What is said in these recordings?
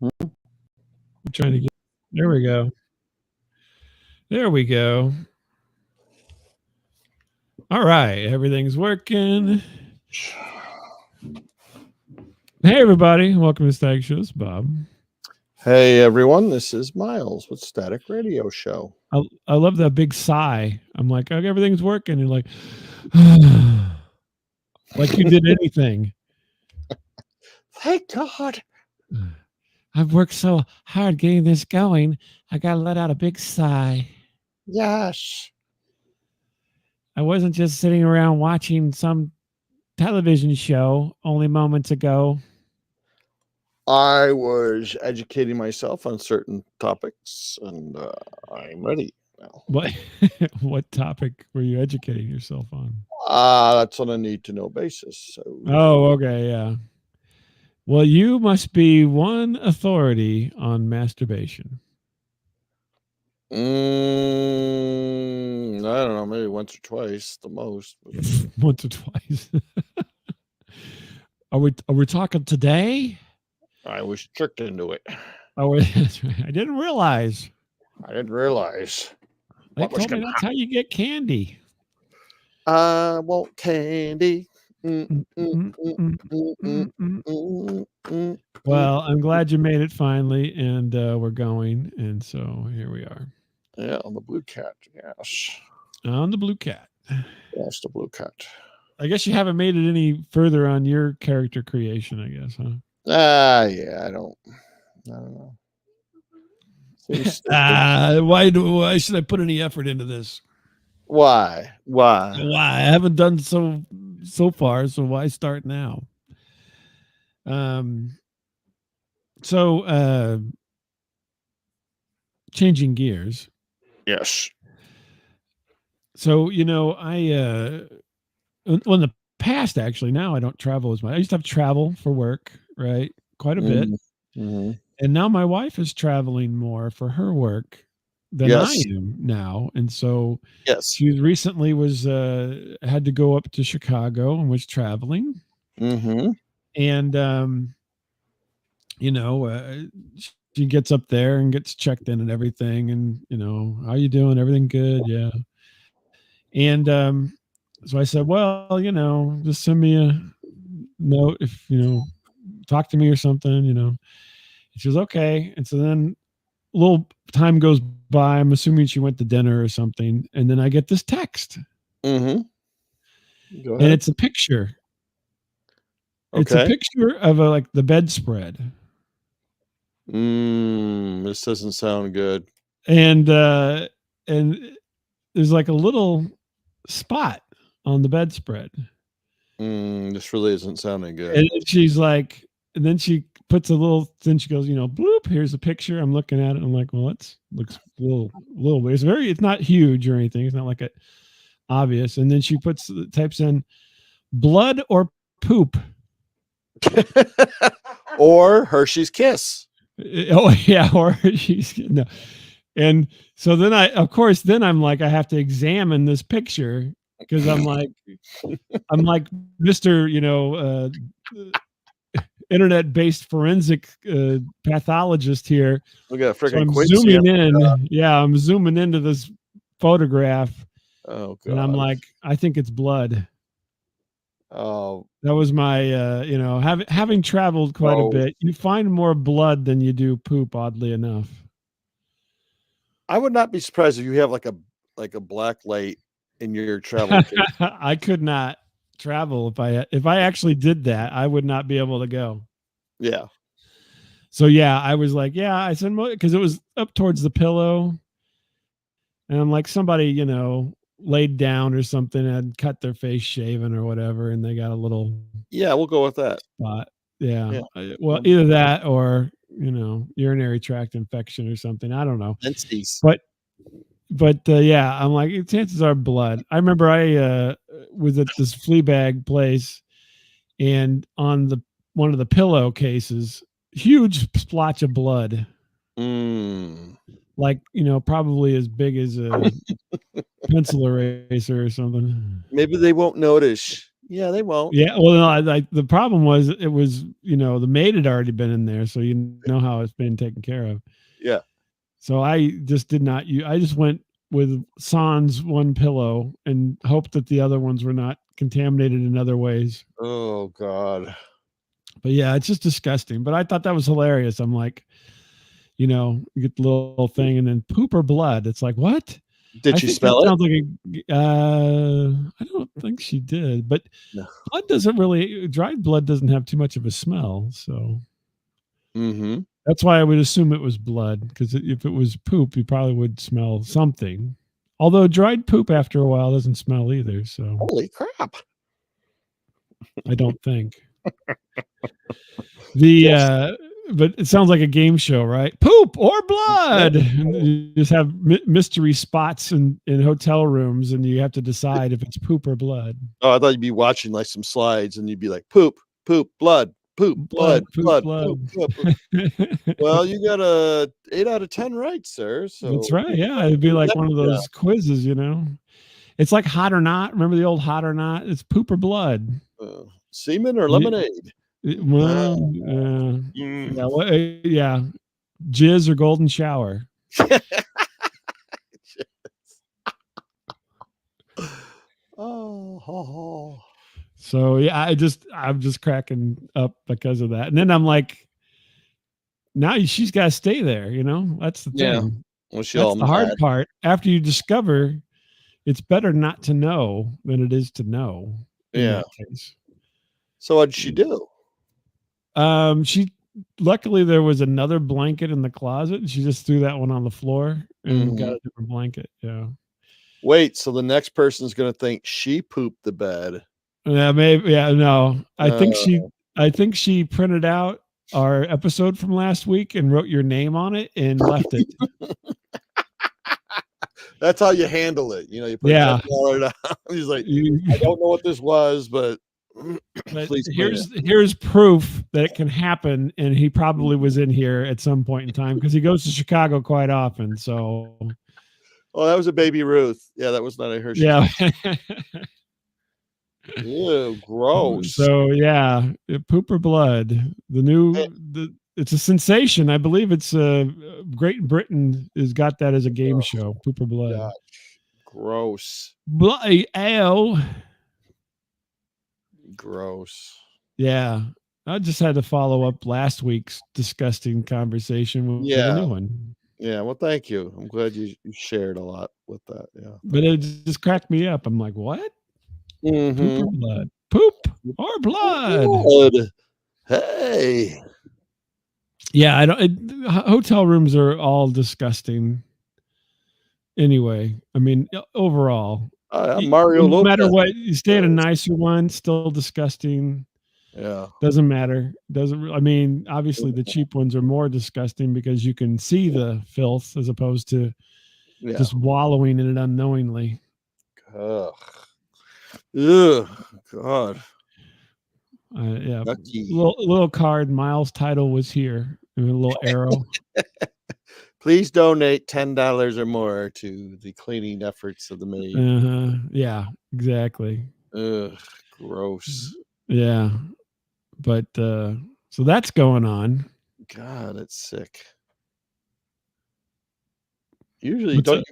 I'm trying to get. There we go. There we go. All right, everything's working. Hey, everybody, welcome to Static Shows. Bob. Hey everyone, this is Miles with Static Radio Show. I love that big sigh. I'm like, okay, everything's working. You're like, like you did anything. Thank God. I've worked so hard getting this going. I got to let out a big sigh. Yes. I wasn't just sitting around watching some television show only moments ago. I was educating myself on certain topics, and I'm ready now. What topic were you educating yourself on? That's on a need-to-know basis. So. Oh, okay, yeah. Well, you must be one authority on masturbation. I don't know, maybe once or twice, the most. Once or twice. Are we talking today? I was tricked into it. Oh, that's right. I didn't realize. I didn't realize. They told me that's how you get candy. I want candy. Well, I'm glad you made it finally, and we're going, and so here we are. Yeah, on the Blue Cat, yes. On the Blue Cat. Yes, the Blue Cat. I guess you haven't made it any further on your character creation, I guess, huh? Yeah, I don't know. Why should I put any effort into this? Why? I haven't done so far, so why start now? So changing gears. Yes. So, I well, in the past, actually, now I don't travel as much. I used to have travel for work, right? Quite a bit. Mm-hmm. And now my wife is traveling more for her work than I am now. And so she recently had to go up to Chicago and was traveling. Mm-hmm. And, she gets up there and gets checked in and everything. And, how you doing? Everything good? Yeah. And so I said, well, just send me a note if, talk to me or something, And she was okay. And so then a little time goes by. I'm assuming she went to dinner or something. And then I get this text. Mm-hmm. Go ahead. And it's a picture. Okay. It's a picture of like the bedspread. This doesn't sound good. And there's like a little spot on the bedspread. This really isn't sounding good. And she's like, and then she puts a little, then she goes, bloop, here's a picture. I'm looking at it. I'm like, well, looks a little weird. It's not huge or anything. It's not like it obvious. And then she types in blood or poop. Or Hershey's Kiss. Oh yeah. Or Hershey's. No. And so then I'm like, I have to examine this picture because I'm like Mr. Internet-based forensic pathologist here. We got so I'm zooming in. Yeah, I'm zooming into this photograph. Oh God! And I'm like, I think it's blood. Oh, that was my, having traveled quite a bit. You find more blood than you do poop. Oddly enough, I would not be surprised if you have like a black light in your travel. I could not travel if I actually did that. I would not be able to go. Yeah. So yeah, I was like, yeah, I said, because it was up towards the pillow, and I'm like, somebody laid down or something and cut their face shaven or whatever, and they got a little. Yeah, we'll go with that spot. Yeah. Well, either that or urinary tract infection or something. I don't know. But yeah, I'm like, chances are blood. I remember I was at this flea bag place, and on one of the pillowcases, huge splotch of blood. Like, probably as big as a pencil eraser or something. Maybe they won't notice. Yeah, they won't. Yeah, well, no, the problem was it was, the maid had already been in there, so you know how it's been taken care of. Yeah. So I just did not I just went with sans one pillow and hoped that the other ones were not contaminated in other ways. Oh God. But yeah, it's just disgusting. But I thought that was hilarious. I'm like, you get the little thing and then poop or blood. It's like, what? Did I you think that smell it? sounds like I don't think she did, but No. dried blood doesn't have too much of a smell. So Mm-hmm. that's why I would assume it was blood, because if it was poop, you probably would smell something. Although dried poop after a while doesn't smell either. So Holy crap. I don't think. Yes. But it sounds like a game show, right? Poop or blood. And you just have mystery spots in hotel rooms, and you have to decide if it's poop or blood. Oh, I thought you'd be watching like some slides and you'd be like, poop, poop, blood, poop, blood, poop, blood, poop, poop. Well, you got a 8 out of 10 right, sir. So That's right. Yeah, it'd be like one of those quizzes, It's like Hot or Not. Remember the old Hot or Not? It's poop or blood. Semen or lemonade? Well, yeah, jizz or golden shower. Oh. So yeah, I'm just cracking up because of that. And then I'm like, now she's got to stay there. That's the thing. Yeah. Well, that's the hard part. After you discover, it's better not to know than it is to know. In that case. So what did she do? Luckily there was another blanket in the closet, and she just threw that one on the floor and got a different blanket. Yeah. Wait, so the next person's gonna think she pooped the bed. Yeah, maybe. Yeah, no. I think she printed out our episode from last week and wrote your name on it and left it. That's how you handle it. You put $10 down. He's like, I don't know what this was, but please. Here's proof that it can happen, and he probably was in here at some point in time because he goes to Chicago quite often. So, oh, that was a Baby Ruth. Yeah, that was not a Hershey. Yeah. Ew, gross. So yeah, poop or blood. It's a sensation. I believe it's Great Britain has got that as a game show. Poop or blood. Gosh, gross. Bloody ow. Gross. Yeah. I just had to follow up last week's disgusting conversation with a new one. Yeah, well, thank you. I'm glad you shared a lot with that. Yeah. But it just cracked me up. I'm like, what? Mm-hmm. Poop or blood? Poop or blood? Blood. Hey. Yeah, hotel rooms are all disgusting. Anyway, I mean, overall, Mario no Lopez. matter what, you stay at a nicer one, still disgusting. Yeah, doesn't matter. I mean, obviously the cheap ones are more disgusting because you can see the filth as opposed to just wallowing in it unknowingly. Ugh, God. Yeah, little card. Miles' title was here, and a little arrow. Please donate $10 or more to the cleaning efforts of the maid. Yeah, exactly. Ugh, gross. Yeah, but so that's going on. God, it's sick. Usually, don't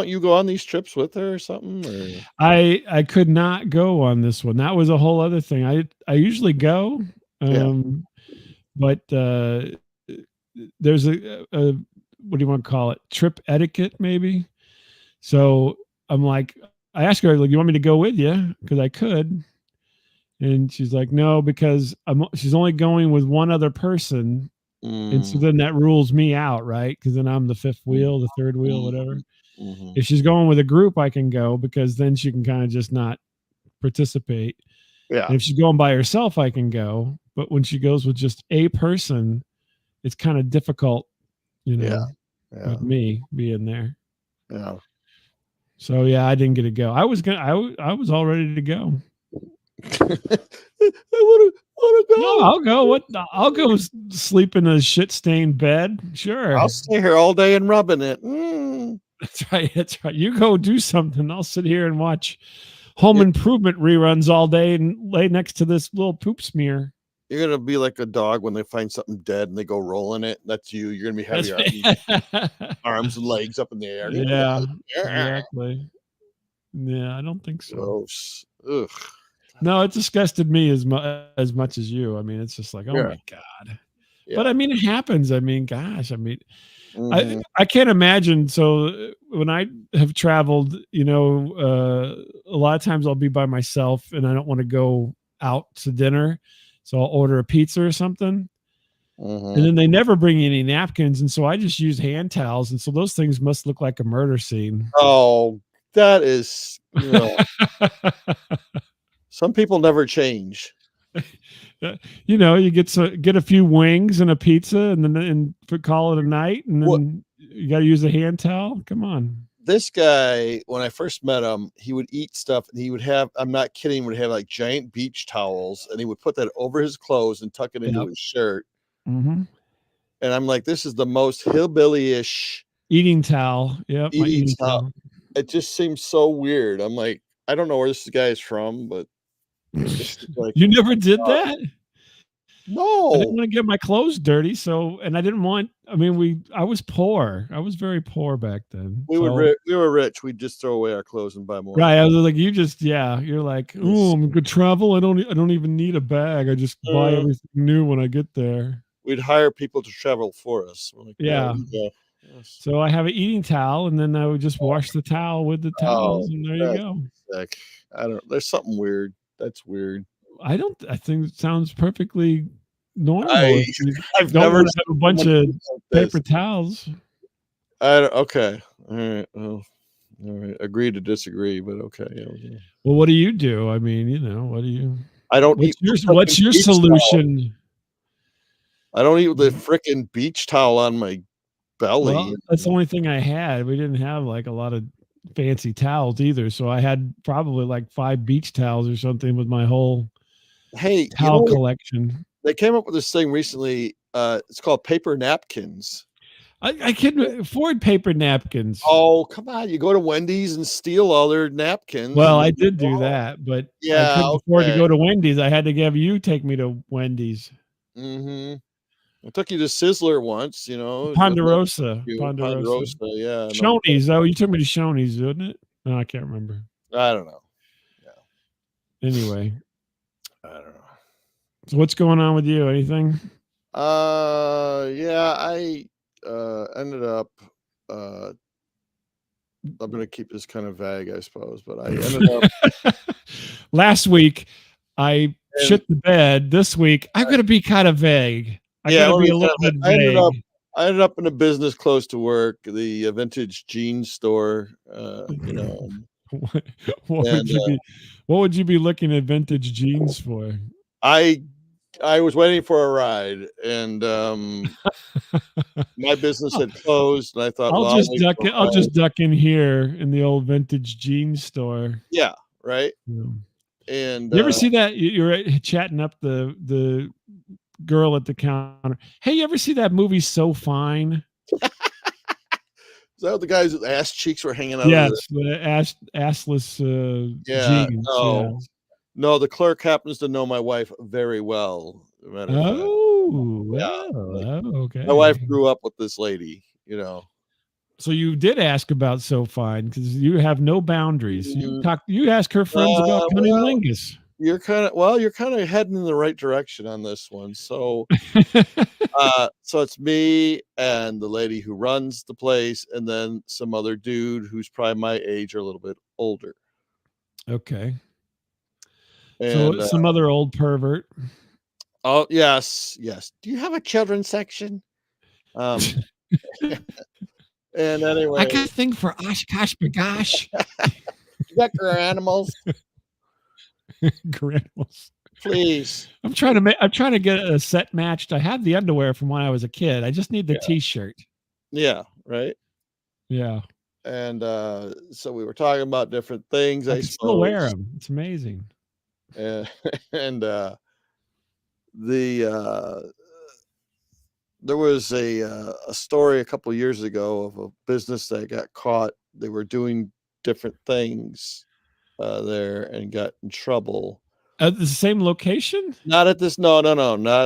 you go on these trips with her or something? Or? I could not go on this one. That was a whole other thing. I usually go, but there's a what do you want to call it? Trip etiquette, maybe. So I'm like, I asked her, like, you want me to go with you? Because I could. And she's like, no, because she's only going with one other person. And so then that rules me out, right? Because then I'm the fifth wheel, the third wheel, whatever. If she's going with a group, I can go because then she can kind of just not participate. Yeah. And if she's going by herself, I can go. But when she goes with just a person, it's kind of difficult, with me being there. Yeah. So yeah, I didn't get to go. I was all ready to go. I want to go. No, I'll go. What? I'll go sleep in a shit-stained bed. Sure. I'll stay here all day and rubbing it. That's right. You go do something. I'll sit here and watch Home You're, Improvement reruns all day and lay next to this little poop smear. you're gonna be like a dog when they find something dead and they go rolling it. That's you. You're gonna be having That's your me. arms and legs up in the air. Yeah, exactly. Yeah, I don't think so. Gross. Ugh. No, it disgusted me as much as you. I mean, it's just like, oh Yeah. my god. Yeah. But I mean, it happens. I mean, gosh, I mean, Mhm. I can't imagine. So when I have traveled, a lot of times I'll be by myself and I don't want to go out to dinner, so I'll order a pizza or something. And Mhm. then they never bring you any napkins, and so I just use hand towels, and so those things must look like a murder scene. Oh, that is, some people never change. You get a few wings and a pizza, and then call it a night, and What then you got to use a hand towel. Come on. this guy, when I first met him, he would eat stuff and he would have, I'm not kidding, would have like giant beach towels and he would put that over his clothes and tuck it into Yep. his shirt. Hmm. And I'm like, this is the most hillbilly-ish Eating towel. Yep, my eating eating towel. towel. It just seems so weird. I'm like, I don't know where this guy is from, but it's just like, You never did that? I didn't no, want to get my clothes dirty, and I didn't want. I mean, I was poor. I was very poor back then. we So were rich. We'd just throw away our clothes and buy more. right, I was like, you're like, oh, Yes. I'm good travel. I don't even need a bag. I just buy Uh, everything new when I get there. we'd hire people to travel for us. We're like, yeah, Yeah. you go. Yes. So I have an eating towel, and then I would just wash the towel with the Oh, towels, and there you that's go. sick. I don't. There's something weird. That's weird. I think it sounds perfectly normal I if you I've don't never want to seen have a bunch someone of think like this. paper towels. I don't, okay. All right. Well, all right. Agree to disagree, but okay. Yeah. Well, what do you do? I mean, what do you I don't eat the what's frickin' your beach towel. solution? I don't eat the frickin' beach towel on my belly. Well, that's the only thing I had. We didn't have like a lot of fancy towels either, so I had probably like 5 beach towels or something with my whole Hey, you know towel what? collection. They came up with this thing recently. It's called paper napkins. I can afford paper napkins. Oh, come on. You go to Wendy's and steal all their napkins Well, and I then you did go do home. that, but I Yeah, couldn't afford to okay. go to Wendy's. I had to have you take me to Wendy's. Mhm. I took you to Sizzler once, nothing Ponderosa, you Ponderosa. Ponderosa, yeah, no, Shoney's, oh, you took me to Shoney's, didn't it? No, I can't remember. I don't know. Yeah, Anyway, I don't know. so what's going on with you? Anything? Yeah, I ended up I'm gonna keep this kind of vague, I suppose, but I ended up Last week, I and shit the bed. This week, I'm gonna be kind of vague. I yeah, gotta let be me a little bit I vague. ended up in a business close to work, the vintage jeans store, What, what would and you be? What would you be looking at vintage jeans for? I I was waiting for a ride, and my business had closed, and I thought, I'll well, I'll just wait duck for it. I'll a ride. just duck in here in the old vintage jeans store. Yeah, right. Yeah. And You ever see that? You're chatting up the girl at the counter. Hey, you ever see that movie So Fine? is that what the guys with ass cheeks were hanging out of the? Yes, the assless Yeah, jeans. Yeah. no. The clerk happens to know my wife very well. As a matter of fact, Oh, yeah, well, like oh, my wife okay. grew up with this lady. So you did ask about So Fine because you have no boundaries. Mhm. You ask her friends about Well, cunnilingus. you're kind of heading in the right direction on this one. So it's me and the lady who runs the place, and then some other dude who's probably my age or a little bit older. Okay. So And some other old pervert. oh yes, yes. Do you have a children's section? Um, and I anyway, got a thing for Oshkosh Bagosh. you got your animals, Granules. please. I'm trying to get a set matched. I have the underwear from when I was a kid. I just need the Yeah, t-shirt. yeah, right. Yeah. And so we were talking about different things, I I can still wear suppose. them. It's amazing. And and the there was a story a couple years ago of a business that got caught. They were doing different things, there and got in trouble. At the same location? Not at this, no, not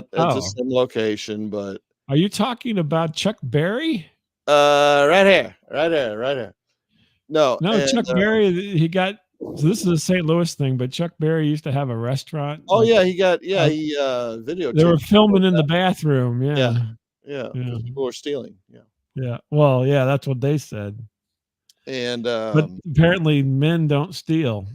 at the Oh, same location, but are you talking about Chuck Berry? right here, right here, right here. No, No, and Chuck Berry, he got so this is a St. Louis thing, but Chuck Berry used to have a restaurant, oh like, yeah, he got uh, he they were videotaped filming in the bathroom, yeah, yeah, yeah, yeah, because people were stealing. Yeah. yeah. Well, yeah, that's what they said. And But apparently men don't steal.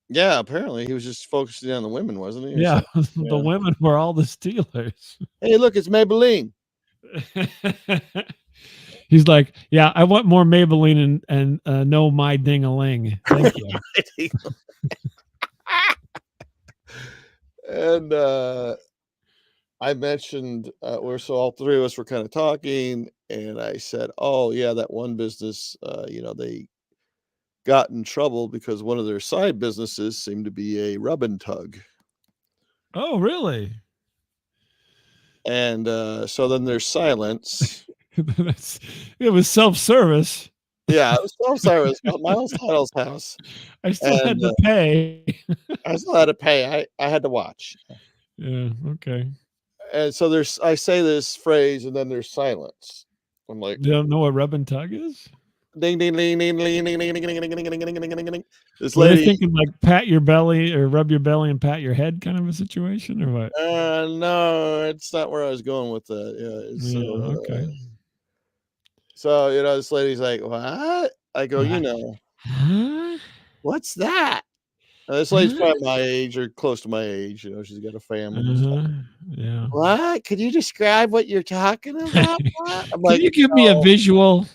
yeah, apparently he was just focusing on the women, wasn't he? Or Yeah, something? the Yeah. women were all the stealers. Hey, look, it's Maybelline. He's like, "Yeah, I want more Maybelline and no my ding-a-ling. Thank you." And I mentioned we're so all three of us were kind of talking, and I said, "Oh yeah, that one business, they got in trouble because one of their side businesses seemed to be a rub and tug." Oh, really? And so then there's silence. That's it was self-service. Yeah, it was self-service, Miles Title's house, I still had and to pay. I still had to pay. I had to watch. Yeah, okay. And so I say this phrase, and then there's silence. I'm like, You don't know what rub and tug is? ding, ding, ding, ding, ding, ding, ding, ding, ding, ding, ding, ding, ding, ding, ding. This Were they lady, thinking like pat your belly or rub your belly and pat your head kind of a situation or what? no, it's not where I was going with that. Yeah, Yeah, okay. so this lady's like, what? I go, What? Huh? what's that? This lady's Huh? probably my age or close to my age. She's got a family and stuff. Uh-huh. Yeah. What? Could you describe what you're talking about? I'm Can like, you give me a no. visual?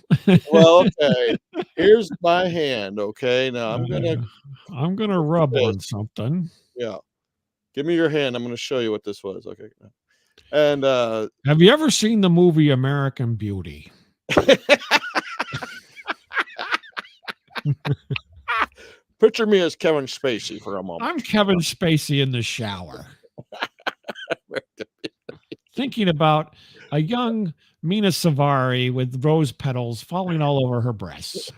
Well, okay. Here's my hand. Okay, now I'm gonna look at rub this. on something. Yeah, give me your hand. I'm going to show you what this was. Okay, and Have you ever seen the movie American Beauty? picture me as Kevin Spacey for a moment. I'm Kevin Spacey in the shower, thinking about a young Mina Savari with rose petals falling all over her breasts.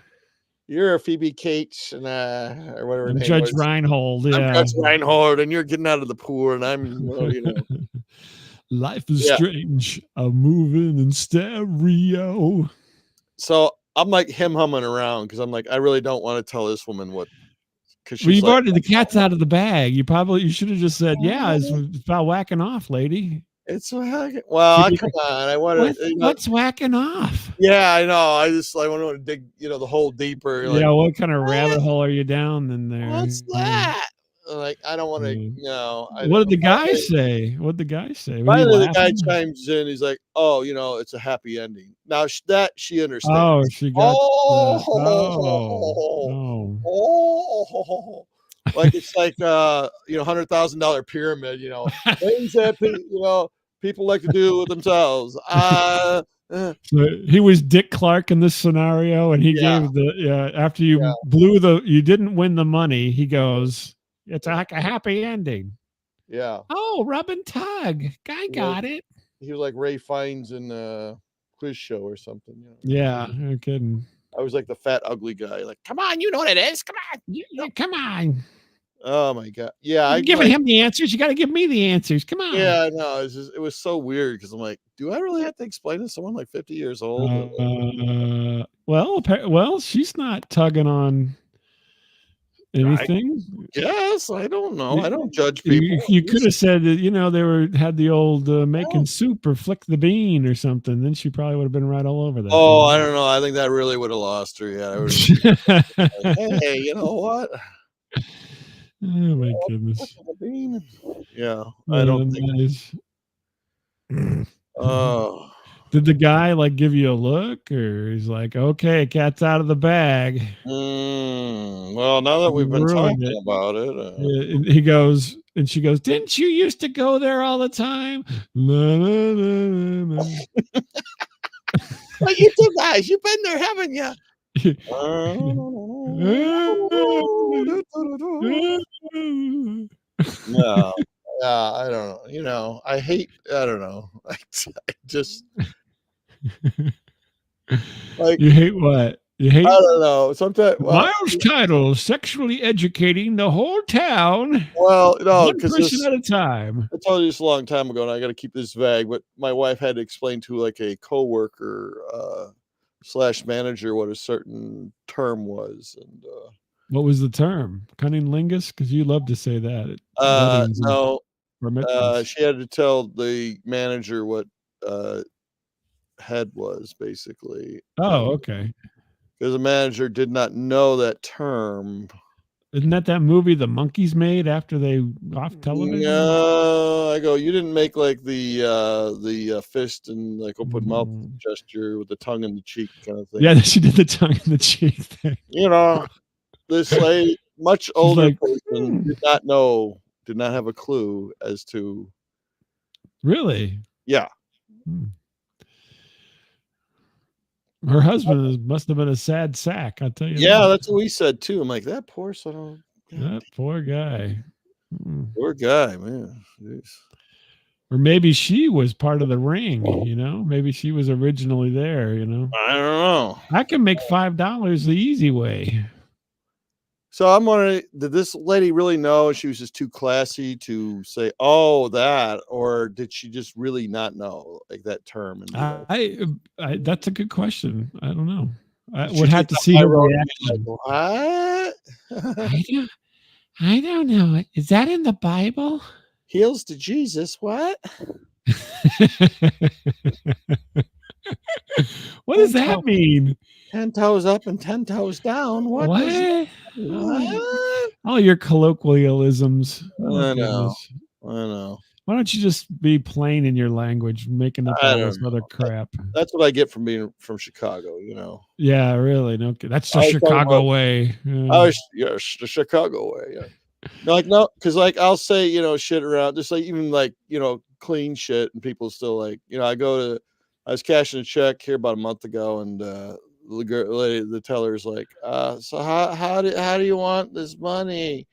You're a Phoebe Cates and or whatever her And name Judge was. Reinhold, I'm yeah. Judge Reinhold, and you're getting out of the pool, and I'm, Life is Yeah. strange. I'm moving in stereo. So I'm like humming around because I'm like, I really don't want to tell this woman what, because Well, she's you've like, already the cat's out of the bag. You should have just said, "Yeah, it's about whacking off, lady." it's well, You'd be come like, on, I want to, What's whacking off? yeah, I know, I want to dig, the hole deeper, like, Yeah, what kind of rabbit what? hole are you down in there? What's that? Like, I don't want to, Yeah. no, What did the guy finally, say? What'd the guy say? Was he finally the guy laughing? chimes in. He's like, "Oh, it's a happy ending." Now that she understands. Oh, she got Oh, oh. oh, like it's like $100,000 pyramid. Things that people like to do with themselves. So he was Dick Clark in this scenario, and he Yeah, gave after yeah, you didn't win the money, he goes, "It's like a happy ending." yeah. Oh, rub and tug. Guy got it. He was like Ray Fiennes in a quiz show or something. Yeah, no kidding. I was like the fat, ugly guy. Like, come on, you know what it is. Come on. Yeah, come on. Oh my god. Yeah, You're giving him the answers. You got to give me the answers. Come on. yeah, no, it was so weird because I'm like, do I really have to explain to someone like 50 years old? Well, she's not tugging on anything. Yes, I don't know. I don't judge people. You could have said that, they had the old making soup or flick the bean or something. Then she probably would have been right all over that. Oh, I don't know. I think that really would have lost her. Yeah. I like, hey, you know what? Oh my goodness. Yeah. I don't think. Oh. Did the guy like give you a look, or he's like, "Okay, cat's out of the bag"? Well, now that we've been talking about it, and he goes, and she goes, "Didn't you used to go there all the time?" La, la, la, la, la. But you two guys, you've been there, haven't you? No. Yeah, I don't know. I don't know. I just like You hate what? You I hate don't know. Sometimes, Miles' title, sexually educating the whole town, no, one because person this at a time. I told you this a long time ago, and I gotta keep this vague, but my wife had to explain to, like, a coworker, slash manager what a certain term was, and, What was the term? Cunnilingus? Because you love to say that at weddings and no, bar mitzvahs. she had to tell the manager what, uh, head was, basically, Oh, okay. because the manager did not know that term. Isn't that movie the monkeys made after they off television? No, I go, "You didn't make, like, the fist and, like, open mouth Mhm. gesture with the tongue in the cheek kinda thing." Yeah, she did the tongue in the cheek thing. You know, this lady, much She's older like, person, "Hmm, did not have a clue as to. really?" Yeah. Hmm. Her husband must have been a sad sack, I'll tell you Yeah, that. that's what we said too. I'm like, "That poor son of God, That poor guy. Mm. poor guy, man." Jeez. Or maybe she was part of the ring, Maybe she was originally there. I don't know. I can make $5 the easy way. So I'm wondering, did this lady really know she was just too classy to say, "Oh, that," or did she just really not know, like, that term and be like, I that's a good question. I don't know. I did she would have take to the see high her road and be like, reaction. "What?" I don't I don't know. Is that in the Bible? "Heels to Jesus, what?" What does 10 that toe mean? 10 toes up and 10 toes down. What does that What? Oh, what? all your colloquialisms. Oh I know. goodness. I know. Why don't you just be plain in your language, making up I all this don't other know. crap? That's what I get from being from Chicago. Yeah, really. No, that's I the was talking Chicago about way. Yeah. the Chicago way, yeah. No, like, no, because like, I'll say, shit around, just, like, even, like, clean shit, and people still, like, I was cashing a check here about a month ago, and, the teller's like, "So how do you want this money?"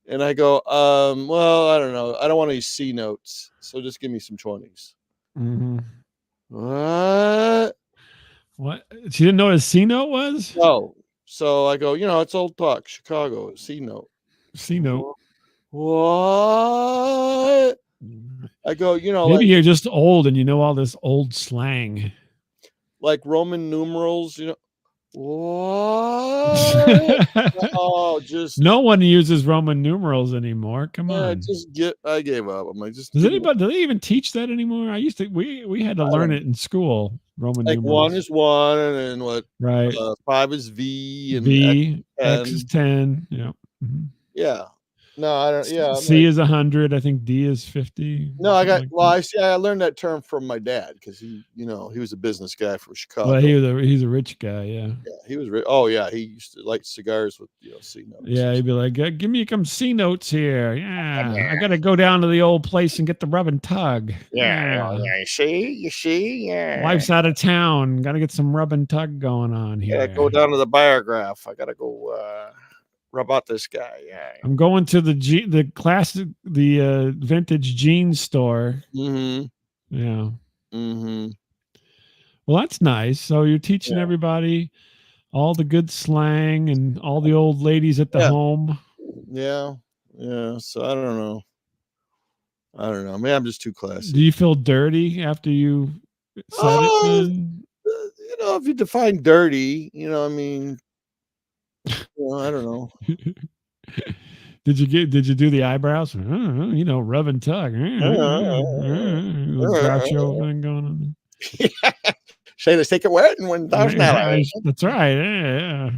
And I go, well, I don't know. I don't want any C notes, so just give me some 20s." Mhm. "What?" What? She didn't know what a C note was? No. So I go, "It's old talk, Chicago, C note." C note. "What?" I go, Maybe you're just old and you know all this old slang. like Roman numerals, "What?" Oh, just No one uses Roman numerals anymore. Come yeah, on. I gave up. I'm like, "Just Does give me." anybody do they even teach that anymore? I used to we had to I learn don't it in school, Roman like, 1 numerals. is 1, and then what, Right. 5 is V, and X V, is X is 10. 10. Yeah. Mhm. Yeah. No, I don't yeah, I'm C like, is 100. I think D is 50, no, something like that. I see, I learned that term from my dad because he was a business guy from Well, Chicago. he's a rich guy. Yeah. Yeah, he was oh, yeah, he used to light cigars with, C notes Yeah. and He'd stuff. be like, Give me some C notes here. Yeah. I got to go down to the old place and get the rub and tug. Yeah, Yeah. yeah, you see, yeah. Wife's out of town. Got to get some rub and tug going on Gotta here. go down to the Biograph. I gotta go, rub out this guy, yeah. I'm going to the classic, vintage jeans store. Mhm, Yeah. mhm. Well, that's nice. So you're teaching Yeah, everybody all the good slang and all the old ladies at the yeah, home. yeah, yeah, so I don't know. I don't know. Maybe I'm just too Do classy. you feel dirty after you said it Oh, then? if you define dirty, I mean, I don't know. Did you do the eyebrows? Rub and tug. The Groucho thing going on. Say, "Let's take it wet and $1,000." Yeah, that's right. Yeah,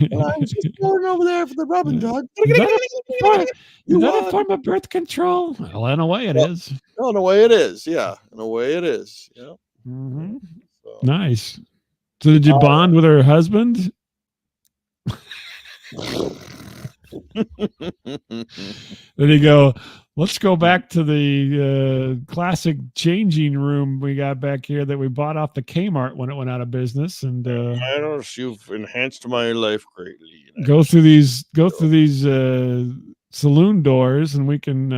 "And I was just going over there for the rub and yeah. tug." Is that a form? Is "You that a won." form of birth control? Well, in a way, it Well, is. no, in a way it is, yeah, in a way it is, yeah, Hmm. so, Nice. So, did you uh bond with her husband? Then he go, let's go back to the classic changing room we got back here that we bought off the Kmart when it went out of business, and I know you've enhanced my life greatly, and I go through these saloon dours, and we can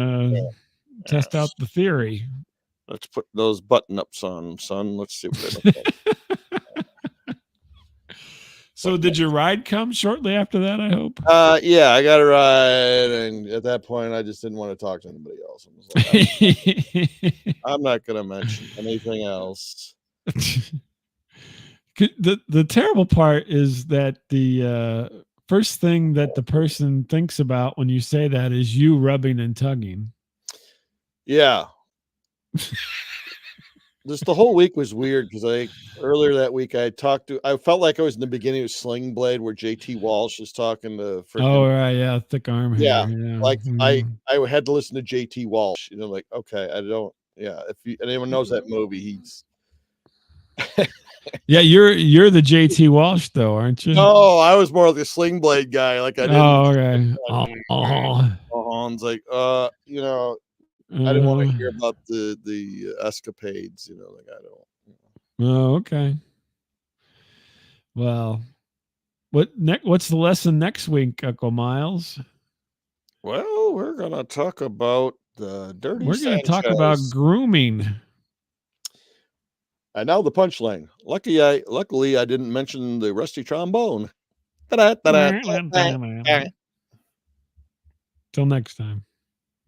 test yes. out the theory. Let's put those button ups on, son. Let's see what they look like. So did your ride come shortly after that, I hope? Yeah, I got a ride, and at that point, I just didn't want to talk to anybody else. I was like, I'm not gonna mention anything else. The terrible part is that the first thing that the person thinks about when you say that is you rubbing and tugging. Yeah. Just the whole week was weird because earlier that week I felt like I was in the beginning of Sling Blade where JT Walsh is talking to Oh, freaking right, yeah, thick arm yeah, hair, yeah, like mhm. I had to listen to JT Walsh, like, okay, I don't yeah, if anyone knows that movie, he's Yeah, you're the JT Walsh though, aren't you? No, I was more like a Sling Blade guy, like I didn't Oh, okay. Oh. It's like, I didn't wanna Uh, hear about the escapades, like I don't. oh, okay. Well, what's the lesson next week, Uncle Miles? Well, we're gonna talk about the Dirty We're gonna talk about Sanchez. grooming. And now the punchline. Luckily, I didn't mention the rusty trombone. Ta-da, ta-da, ta-da, ta-da. Till next time.